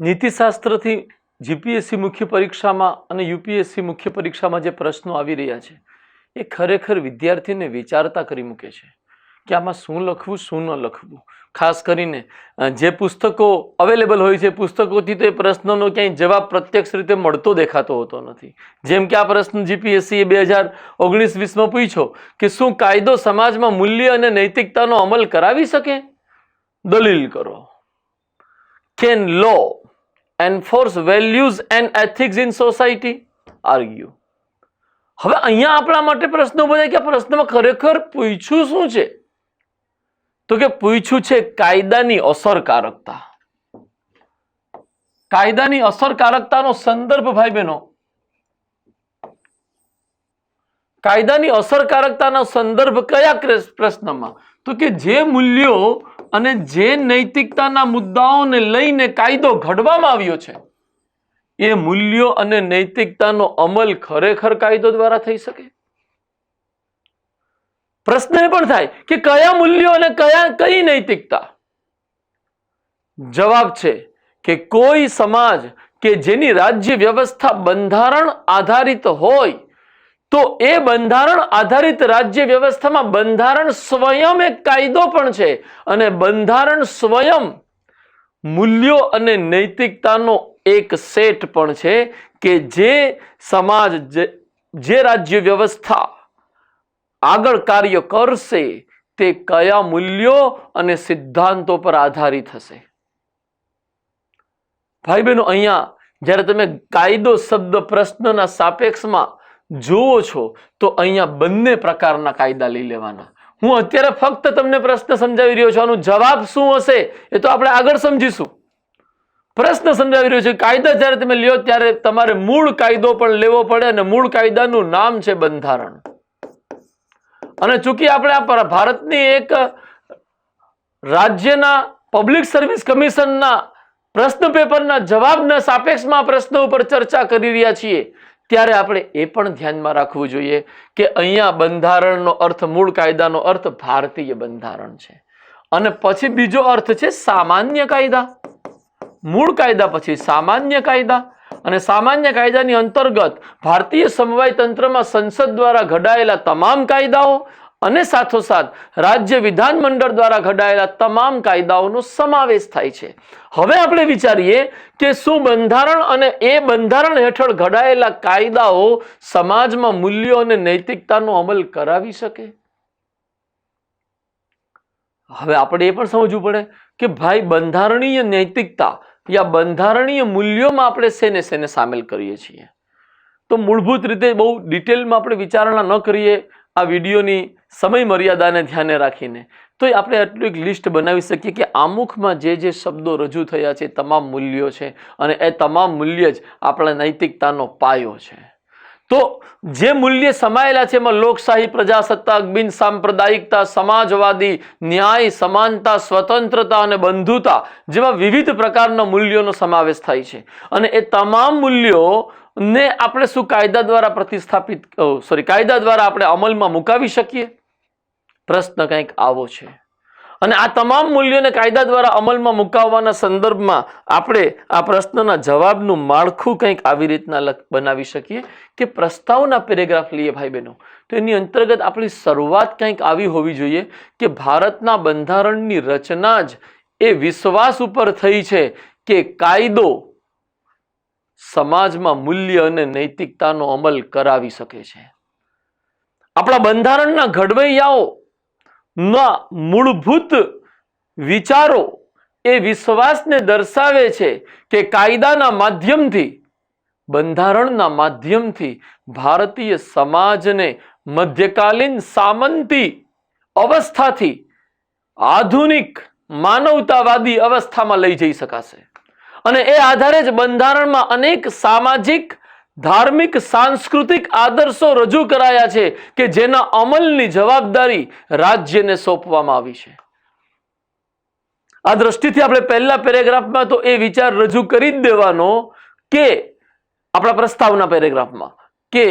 નીતિશાસ્ત્રથી GPSC મુખ્ય પરીક્ષામાં અને યુપીએસસી મુખ્ય પરીક્ષામાં જે પ્રશ્નો આવી રહ્યા છે એ ખરેખર વિદ્યાર્થીને વિચારતા કરી મૂકે છે કે આમાં શું લખવું શું ન લખવું. ખાસ કરીને જે પુસ્તકો અવેલેબલ હોય છે પુસ્તકોથી તો એ પ્રશ્નનો ક્યાંય જવાબ પ્રત્યક્ષ રીતે મળતો દેખાતો હોતો નથી. જેમ કે આ પ્રશ્ન જીપીએસસી 2019-20માં પૂછ્યો કે શું કાયદો સમાજમાં મૂલ્ય અને નૈતિકતાનો અમલ કરાવી શકે? દલીલ કરો. Can law enforce values and ethics in society? Argue. હવે અહીંયા આપણા માટે પ્રશ્નો બધા કે આ પ્રશ્નમાં ખરેખર પૂછ્યું શું છે? તો કે પૂછ્યું છે કાયદાની અસરકારકતા. કાયદાની અસરકારકતાનો સંદર્ભ ભાઈ બહેનો, કાયદાની અસરકારકતાનો સંદર્ભ કયા પ્રશ્નમાં? તો કે જે મૂલ્યો અને જે નૈતિકતાના મુદ્દાઓને લઈને કાયદો ઘડવામાં આવ્યો છે એ મૂલ્યો અને નૈતિકતાનો અમલ ખરેખર કાયદો દ્વારા થઈ શકે? પ્રશ્ન એ પણ થાય કે કયા મૂલ્યો અને કઈ નૈતિકતા? જવાબ છે કે કોઈ સમાજ કે જેની રાજ્ય વ્યવસ્થા બંધારણ આધારિત હોય તો એ બંધારણ આધારિત રાજ્ય વ્યવસ્થામાં બંધારણ સ્વયં એક કાયદો પણ છે અને બંધારણ સ્વયં મૂલ્યો અને નૈતિકતાનો એક સેટ પણ છે કે જે સમાજ જે રાજ્ય વ્યવસ્થા આગળ કાર્ય કરશે તે કયા મૂલ્યો અને સિદ્ધાંતો પર આધારિત હશે. ભાઈ બહેનો, અહીંયા જ્યારે તમે કાયદો શબ્દ પ્રશ્નના સાપેક્ષમાં જુઓ છો તો અહીંયા બંને પ્રકારના કાયદા લઈ લેવાના. હું અત્યારે ફક્ત તમને પ્રશ્ન સમજાવી રહ્યો છું, આનો જવાબ શું હશે એ તો આપણે આગળ સમજીશું. પ્રશ્ન સમજાવી રહ્યો છે. કાયદા જ્યારે તમે લ્યો ત્યારે તમારે મૂળ કાયદો પણ લેવો પડે અને મૂળ કાયદાનું નામ છે બંધારણ. અને ચૂંકી આપણે આ ભારતની એક રાજ્યના પબ્લિક સર્વિસ કમિશનના પ્રશ્ન પેપરના જવાબના સાપેક્ષમાં પ્રશ્નો ઉપર ચર્ચા કરી રહ્યા છીએ ત્યારે આપણે એ પણ ધ્યાનમાં રાખવું જોઈએ કે અહીંયા બંધારણનો અર્થ, મૂળ કાયદાનો અર્થ ભારતીય બંધારણ છે અને પછી બીજો અર્થ છે સામાન્ય કાયદા. મૂળ કાયદા પછી સામાન્ય કાયદા, અને સામાન્ય કાયદાની અંતર્ગત ભારતીય સમવાય તંત્રમાં સંસદ દ્વારા ઘડાયેલા તમામ કાયદાઓ અને સાથોસાથ રાજ્ય વિધાનમંડળ દ્વારા ઘડાયેલા તમામ કાયદાઓનો સમાવેશ થાય છે. હવે આપણે વિચારીએ કે શું બંધારણ અને એ બંધારણ હેઠળ ઘડાયેલા કાયદાઓ સમાજમાં મૂલ્યો અને નૈતિકતાનો અમલ કરાવી શકે? હવે આપણે એ પણ સમજવું પડે કે ભાઈ બંધારણીય નૈતિકતા યા બંધારણીય મૂલ્યોમાં આપણે શેને શેને સામેલ કરીએ છીએ. તો મૂળભૂત રીતે બહુ ડિટેલમાં આપણે વિચારણા ન કરીએ આ વિડીયોની સમય મર્યાદાને ધ્યાને રાખીને, તો આપણે આટલું એક લિસ્ટ બનાવી શકીએ કે આમુખમાં જે શબ્દો રજૂ થયા છે તમામ મૂલ્યો છે અને એ તમામ મૂલ્ય જ આપણા નૈતિકતાનો પાયો છે. તો જે મૂલ્ય સમાયેલા છે એમાં લોકશાહી, પ્રજાસત્તાક, બિન સાંપ્રદાયિકતા, સમાજવાદી, ન્યાય, સમાનતા, સ્વતંત્રતા અને બંધુતા જેવા વિવિધ પ્રકારના મૂલ્યોનો સમાવેશ થાય છે. અને એ તમામ મૂલ્યો ને આપણે શું કાયદા દ્વારા કાયદા દ્વારા આપણે અમલમાં મુકાવી શકીએ? પ્રશ્ન કંઈક આવો છે. અને આ તમામ મૂલ્યોને કાયદા દ્વારા અમલમાં મુકાવવાના સંદર્ભમાં આપણે આ પ્રશ્નના જવાબનું માળખું કંઈક આવી રીતના બનાવી શકીએ કે પ્રસ્તાવના પેરેગ્રાફ લઈએ ભાઈ બહેનો તો એની અંતર્ગત આપણી શરૂઆત કંઈક આવી હોવી જોઈએ કે ભારતના બંધારણની રચના જ એ વિશ્વાસ ઉપર થઈ છે કે કાયદો સમાજમાં મૂલ્ય અને નૈતિકતાનો અમલ કરાવી શકે છે. આપણા બંધારણના ઘડવૈયાઓ ના મૂળભૂત વિચારો એ વિશ્વાસને દર્શાવે છે કે કાયદાના માધ્યમથી, બંધારણના માધ્યમથી ભારતીય સમાજને મધ્યકાલીન સામંતી અવસ્થાથી આધુનિક માનવતાવાદી અવસ્થામાં લઈ જઈ શકાશે. અને એ આધારે જ બંધારણમાં અનેક સામાજિક, ધાર્મિક, સાંસ્કૃતિક આદર્શો રજૂ કરાયા છે કે જેના અમલની જવાબદારી રાજ્યને સોંપવામાં આવી છે. આ દ્રષ્ટિથી આપણે પહેલા પેરેગ્રાફમાં તો એ વિચાર રજૂ કરી જ દેવાનો કે આપણા પ્રસ્તાવના પેરેગ્રાફમાં કે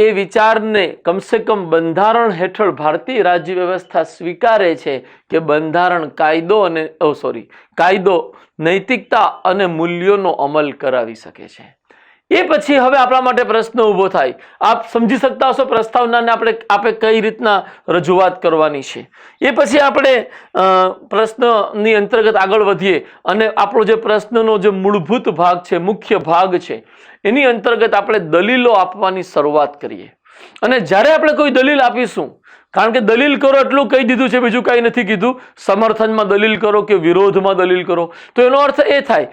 એ વિચારને કમસે કમ બંધારણ હેઠળ ભારતીય રાજ્ય વ્યવસ્થા સ્વીકારે છે કે બંધારણ કાયદો નૈતિકતા અને મૂલ્યોનો અમલ કરાવી શકે છે. એ પછી હવે આપણા માટે પ્રશ્ન ઊભો થાય. આપ સમજી શકતા હશો પ્રસ્તાવનાને આપણે કઈ રીતના રજૂઆત કરવાની છે. એ પછી આપણે પ્રશ્નની અંતર્ગત આગળ વધીએ અને આપણો જે પ્રશ્નનો જે મૂળભૂત ભાગ છે, મુખ્ય ભાગ છે, એની અંતર્ગત આપણે દલીલો આપવાની શરૂઆત કરીએ. અને જ્યારે આપણે કોઈ દલીલ આપીશું, કારણ કે દલીલ કરો એટલું કહી દીધું છે, બીજું કંઈ નથી કીધું. સમર્થનમાં દલીલ કરો કે વિરોધમાં દલીલ કરો, તો એનો અર્થ એ થાય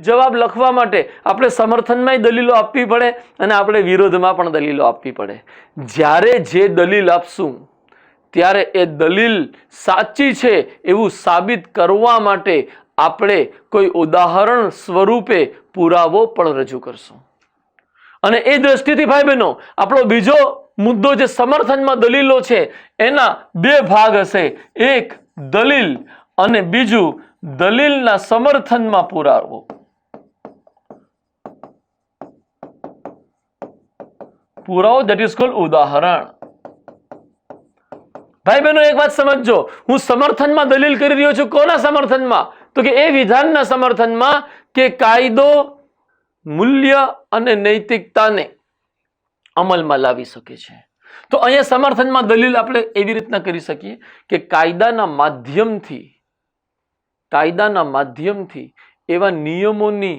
જવાબ લખવા માટે આપણે સમર્થનમાં દલીલો આપવી પડે અને આપણે વિરોધમાં પણ દલીલો આપવી પડે. જ્યારે જે દલીલ આપશું ત્યારે એ દલીલ સાચી છે એવું સાબિત કરવા માટે આપણે કોઈ ઉદાહરણ સ્વરૂપે પુરાવો પણ રજૂ કરશું. અને એ દ્રષ્ટિથી ભાઈ બહેનો આપણો બીજો મુદ્દો જે સમર્થનમાં દલીલો છે એના બે ભાગ હશે. એક દલીલ અને બીજું દલીલના સમર્થનમાં પુરાવો. પુરાવો ધેટ ઇઝ કોલ્ડ ઉદાહરણ. ભાઈ બહેનો એક વાત સમજજો, હું સમર્થનમાં દલીલ કરી રહ્યો છું. કોના સમર્થનમાં? તો કે એ વિધાનના સમર્થનમાં કે કાયદો મૂલ્ય અને નૈતિકતાને અમલમાં લાવી શકે છે. તો અહીંયા સમર્થનમાં દલીલ આપણે એવી રીતના કરી શકીએ કે કાયદાના માધ્યમથી એવા નિયમોની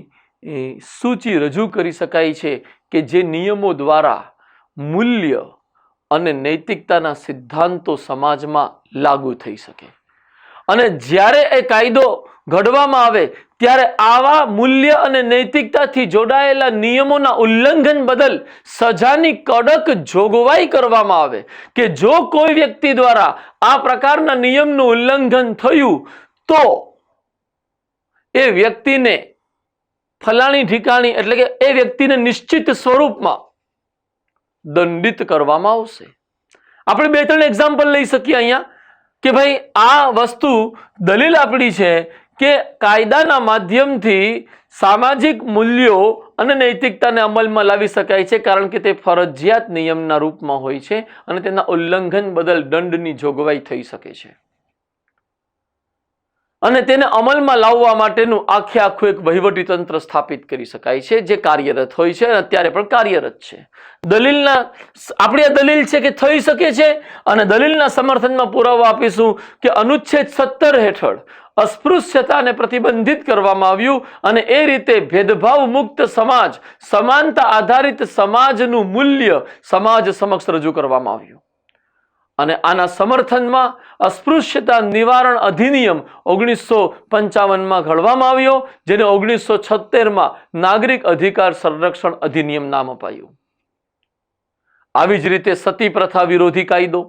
સૂચિ રજૂ કરી શકાય છે કે જે નિયમો દ્વારા મૂલ્ય અને નૈતિકતાના સિદ્ધાંતો સમાજમાં લાગુ થઈ શકે. અને જ્યારે એ કાયદો ઘડવામાં આવે ત્યારે આવા મૂલ્ય અને નૈતિકતાથી જોડાયેલા નિયમોના ઉલ્લંઘન બદલ સજાની કડક જોગવાઈ કરવામાં આવે કે જો કોઈ વ્યક્તિ દ્વારા આ પ્રકારના નિયમનું ઉલ્લંઘન થયું તો એ વ્યક્તિને ફલાણી ઠીકાણી એટલે કે એ વ્યક્તિને નિશ્ચિત સ્વરૂપમાં દંડિત કરવામાં આવશે. આપણે 2-3 એક્ઝામ્પલ લઈ શકીએ અહીંયા કે ભાઈ આ વસ્તુ દલીલ આપણી છે કે કાયદાના માધ્યમથી સામાજિક મૂલ્યો અને નૈતિકતાને અમલમાં લાવી શકાય છે, કારણ કે તે ફરજિયાત નિયમના રૂપમાં હોય છે અને તેના ઉલ્લંઘન બદલ દંડની જોગવાઈ થઈ શકે છે. અને તેને અમલમાં લાવવા માટેનું આખું એક વહીવટી તંત્ર સ્થાપિત કરી શકાય છે જે કાર્યરત હોય છે અને અત્યારે પણ કાર્યરત છે. આપણી આ દલીલ છે કે થઈ શકે છે અને દલીલના સમર્થનમાં પુરાવો આપીશું કે અનુચ્છેદ 17 હેઠળ અસ્પૃશ્યતાને પ્રતિબંધિત કરવામાં આવ્યું અને એ રીતે ભેદભાવ મુક્ત સમાજ, સમાનતા આધારિત સમાજનું મૂલ્ય સમાજ સમક્ષ રજૂ કરવામાં આવ્યું. અને આના સમર્થનમાં અસ્પૃશ્યતા નિવારણ અધિનિયમ 1955માં ઘડવામાં આવ્યો, જેને 1976માં નાગરિક અધિકાર સંરક્ષણ અધિનિયમ નામ અપાયું. આવી જ રીતે સતી પ્રથા વિરોધી કાયદો,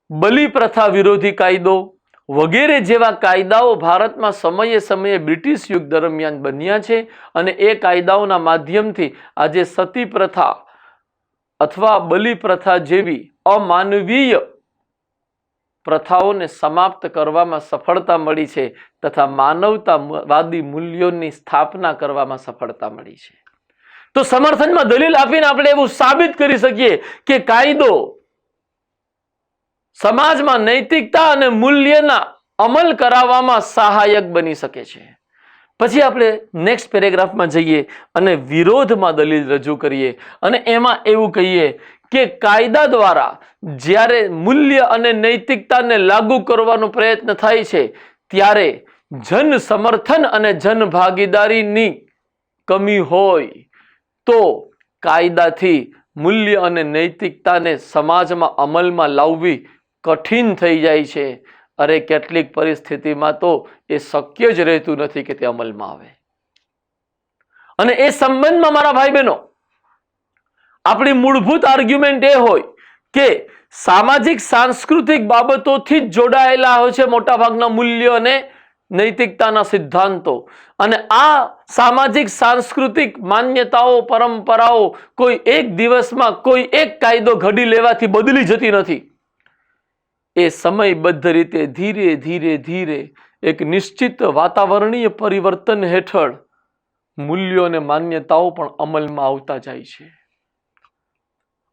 બલિ પ્રથા વિરોધી કાયદો વગેરે જેવા કાયદાઓ ભારતમાં સમયે સમયે બ્રિટિશ યુગ દરમિયાન બન્યા છે અને એ કાયદાઓના માધ્યમથી આજે સતી પ્રથા અથવા બલિ પ્રથા જેવી અમાનવીય પ્રથાઓને સમાપ્ત કરવામાં સફળતા મળી છે તથા માનવતાવાદી મૂલ્યોની સ્થાપના કરવામાં સફળતા મળી છે. તો સમર્થનમાં દલીલ આપીને આપણે એવું સાબિત કરી શકીએ કે કાયદો સમાજમાં નૈતિકતા અને મૂલ્યના અમલ કરાવવામાં સહાયક બની શકે છે. પછી આપણે નેક્સ્ટ પેરેગ્રાફમાં જઈએ અને વિરોધમાં દલીલ રજૂ કરીએ અને એમાં એવું કહીએ કે કાયદા દ્વારા જ્યારે મૂલ્ય અને નૈતિકતાને લાગુ કરવાનો પ્રયત્ન થાય છે ત્યારે જન સમર્થન અને જન ભાગીદારીની કમી હોય તો કાયદાથી મૂલ્ય અને નૈતિકતાને સમાજમાં અમલમાં લાવવી કઠિન થઈ જાય છે. અરે કેટલીક પરિસ્થિતિમાં તો એ શક્ય જ રહેતું નથી કે તે અમલમાં આવે. અને એ સંબંધમાં મારા ભાઈ બહેનો આપણી મૂળભૂત આર્ગ્યુમેન્ટ એ હોય કે સામાજિક સાંસ્કૃતિક બાબતોથી જ જોડાયેલા હોય છે મોટાભાગના મૂલ્યો અને નૈતિકતાના સિદ્ધાંતો. અને આ સામાજિક સાંસ્કૃતિક માન્યતાઓ પરંપરાઓ કોઈ એક દિવસમાં કોઈ એક કાયદો ઘડી લેવાથી બદલી જતી નથી. એ સમયબદ્ધ રીતે ધીરે ધીરે એક નિશ્ચિત વાતાવરણીય પરિવર્તન હેઠળ મૂલ્યો અને માન્યતાઓ પણ અમલમાં આવતા જાય છે.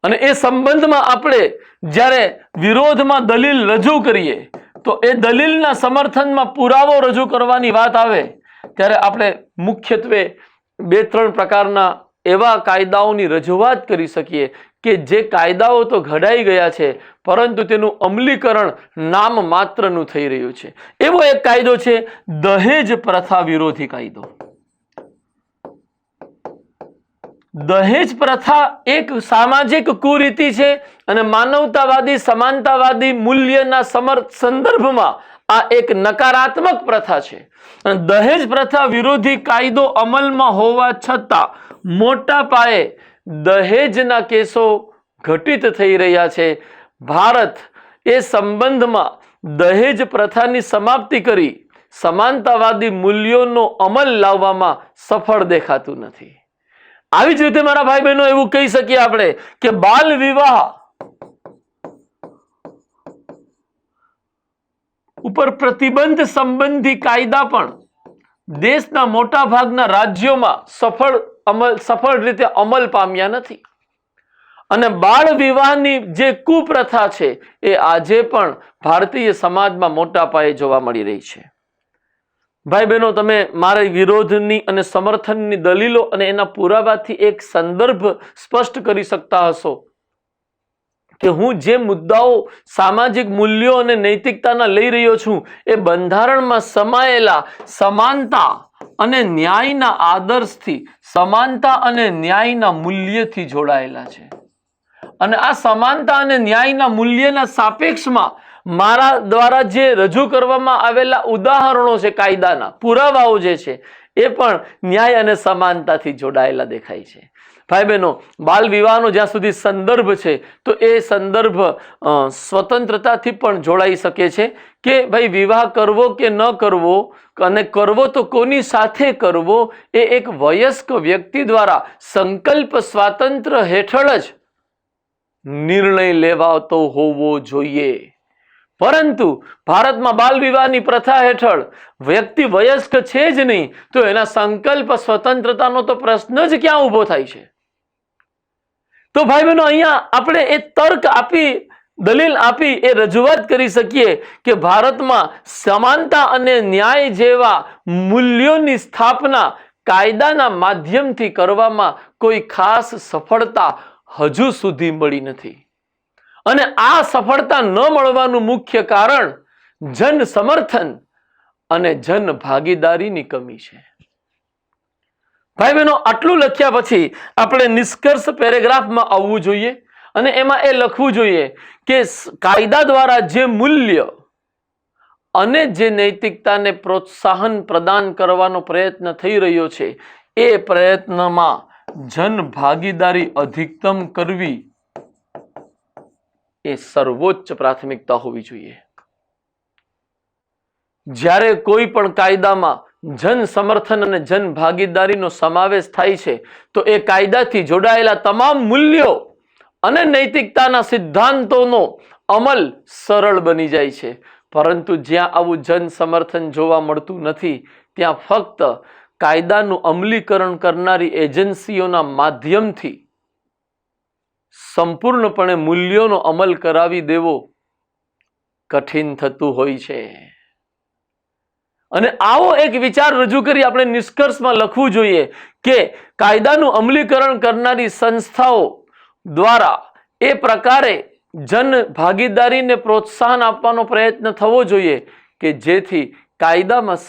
અને એ સંબંધમાં આપણે જ્યારે વિરોધમાં દલીલ રજૂ કરીએ તો એ દલીલના સમર્થનમાં પુરાવો રજૂ કરવાની વાત આવે ત્યારે આપણે મુખ્યત્વે 2-3 પ્રકારના એવા કાયદાઓની રજૂઆત કરી શકીએ કે જે કાયદાઓ તો ઘડાઈ ગયા છે પરંતુ તેનું અમલીકરણ નામ માત્રનું થઈ રહ્યું છે. એવો એક કાયદો છે દહેજ પ્રથા વિરોધી કાયદો. દહેજ પ્રથા એક સામાજિક કુરીતિ છે અને માનવતાવાદી સમાનતાવાદી મૂલ્યના સંદર્ભમાં આ એક નકારાત્મક પ્રથા છે. અને દહેજ પ્રથા વિરોધી કાયદો અમલમાં હોવા છતાં મોટા પાયે દહેજના કેસો ઘટિત થઈ રહ્યા છે. ભારત એ સંબંધમાં દહેજ પ્રથાની સમાપ્તિ કરી સમાનતાવાદી મૂલ્યોનો અમલ લાવવામાં સફળ દેખાતું નથી. આવી જ રીતે મારા ભાઈ બહેનો એવું કહી શકીએ આપણે કે બાલ વિવાહ ઉપર પ્રતિબંધ સંબંધી કાયદા પણ દેશના મોટા ભાગના રાજ્યોમાં સફળ રીતે અમલ પામ્યા નથી. અને બાળ વિવાહની જે કુપ્રથા છે એ આજે પણ ભારતીય સમાજમાં મોટા પાયે જોવા મળી રહી છે. ભાઈ બહેનો, તમે મારા વિરોધની અને સમર્થનની દલીલો અને એના પુરાવાથી એક સંદર્ભ સ્પષ્ટ કરી શકતા હશો કે હું જે મુદ્દાઓ સામાજિક મૂલ્યો અને નૈતિકતાના લઈ રહ્યો છું એ બંધારણમાં સમાયેલા સમાનતા અને ન્યાયના આદર્શથી, સમાનતા અને ન્યાયના મૂલ્યથી જોડાયેલા છે. અને આ સમાનતા અને ન્યાયના મૂલ્યના સાપેક્ષમાં મારા દ્વારા જે રજૂ કરવામાં આવેલા ઉદાહરણો છે, કાયદાના પુરાવાઓ જે છે એ પણ ન્યાય અને સમાનતાથી જોડાયેલા દેખાય છે. ભાઈ બહેનો, બાલ વિવાહનો જ્યાં સુધી સંદર્ભ છે તો એ સંદર્ભ સ્વતંત્રતાથી પણ જોડાઈ શકે છે કે ભાઈ વિવાહ કરવો કે ન કરવો અને કરવો તો કોની સાથે કરવો એ એક વયસ્ક વ્યક્તિ દ્વારા સંકલ્પ સ્વાતંત્ર્ય હેઠળ જ નિર્ણય લેવાતો હોવો જોઈએ. પરંતુ ભારતમાં બાલ વિવાહની પ્રથા હેઠળ વ્યક્તિ વયસ્ક છે જ નહીં તો એના સંકલ્પ સ્વતંત્રતાનો તો પ્રશ્ન જ ક્યાં ઊભો થાય છે. તો ભાઈ બહેનો, અહીંયા આપણે એ તર્ક આપી, દલીલ આપી એ રજૂઆત કરી શકીએ કે ભારતમાં સમાનતા અને ન્યાય જેવા મૂલ્યોની સ્થાપના કાયદાના માધ્યમથી કરવામાં કોઈ ખાસ સફળતા હજુ સુધી મળી નથી. અને આ સફળતા ન મળવાનું મુખ્ય કારણ જન સમર્થન અને જન ભાગીદારીની કમી છે. ભાઈ બહેનો, આટલું લખ્યા પછી આપણે નિષ્કર્ષ પેરેગ્રાફમાં આવવું જોઈએ અને એમાં એ લખવું જોઈએ કે કાયદા દ્વારા જે મૂલ્ય અને જે નૈતિકતાને પ્રોત્સાહન પ્રદાન કરવાનો પ્રયત્ન થઈ રહ્યો છે એ પ્રયત્નમાં જન ભાગીદારી અધિકતમ કરવી એ સર્વોચ્ચ પ્રાથમિકતા હોવી જોઈએ. જ્યારે કોઈ પણ કાયદામાં જન સમર્થન અને જન ભાગીદારીનો સમાવેશ થાય છે તો એ કાયદાથી જોડાયેલા તમામ મૂલ્યો અને નૈતિકતાના સિદ્ધાંતોનો અમલ સરળ બની જાય છે. પરંતુ જ્યાં આવું જન સમર્થન જોવા મળતું નથી ત્યાં ફક્ત કાયદાનું અમલીકરણ કરનારી એજન્સીઓના માધ્યમથી સંપૂર્ણપણે મૂલ્યોનો અમલ કરાવી દેવો કઠિન થતું હોય છે. અને આવો એક વિચાર રજૂ કરી આપણે નિષ્કર્ષમાં લખવું જોઈએ કે કાયદાનું અમલીકરણ કરનારી સંસ્થાઓ દ્વારા એ પ્રકારે જન ભાગીદારીને પ્રોત્સાહન આપવાનો પ્રયત્ન થવો જોઈએ કે જેથી કાયદામાં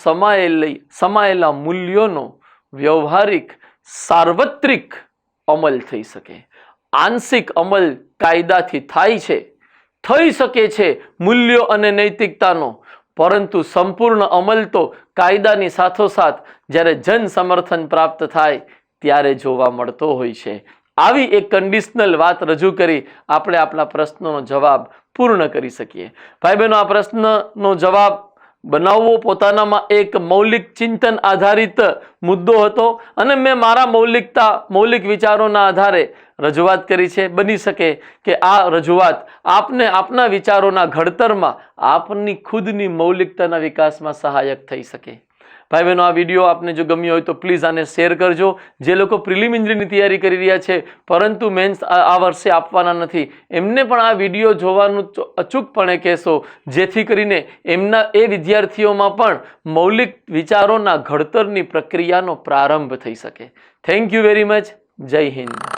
સમાયેલા મૂલ્યોનો વ્યવહારિક સાર્વત્રિક અમલ થઈ શકે. આંશિક અમલ કાયદાથી થાય છે, થઈ શકે છે મૂલ્યો અને નૈતિકતાનો, પરંતુ સંપૂર્ણ અમલ તો કાયદાની સાથોસાથ જ્યારે જન સમર્થન પ્રાપ્ત થાય ત્યારે જોવા મળતો હોય છે. આવી એક કન્ડિશનલ વાત રજૂ કરી આપણે આપણા પ્રશ્નનો જવાબ પૂર્ણ કરી શકીએ. ભાઈ બહેનો, આ પ્રશ્નનો જવાબ બનાવવો પોતાનામાં એક મૌલિક ચિંતન આધારિત મુદ્દો હતો અને મેં મારા મૌલિક વિચારોના આધારે રજૂઆત કરી છે. બની શકે કે આ રજૂઆત આપને આપના વિચારોના ઘડતરમાં આપની ખુદની મૌલિકતાના વિકાસમાં સહાયક થઈ શકે. ભાઈ બહેનો, આ વિડીયો આપને જો ગમ્યો હોય તો પ્લીઝ આને શેર કરજો. જે લોકો પ્રિલિમિનરીની તૈયારી કરી રહ્યા છે પરંતુ મેન્સ આ વર્ષે આપવાના નથી, એમને પણ આ વિડીયો જોવાનું અચૂકપણે કહેશો, જેથી કરીને એમના એ વિદ્યાર્થીઓમાં પણ મૌલિક વિચારોના ઘડતરની પ્રક્રિયાનો પ્રારંભ થઈ શકે. Thank you very much. જય હિન્દ.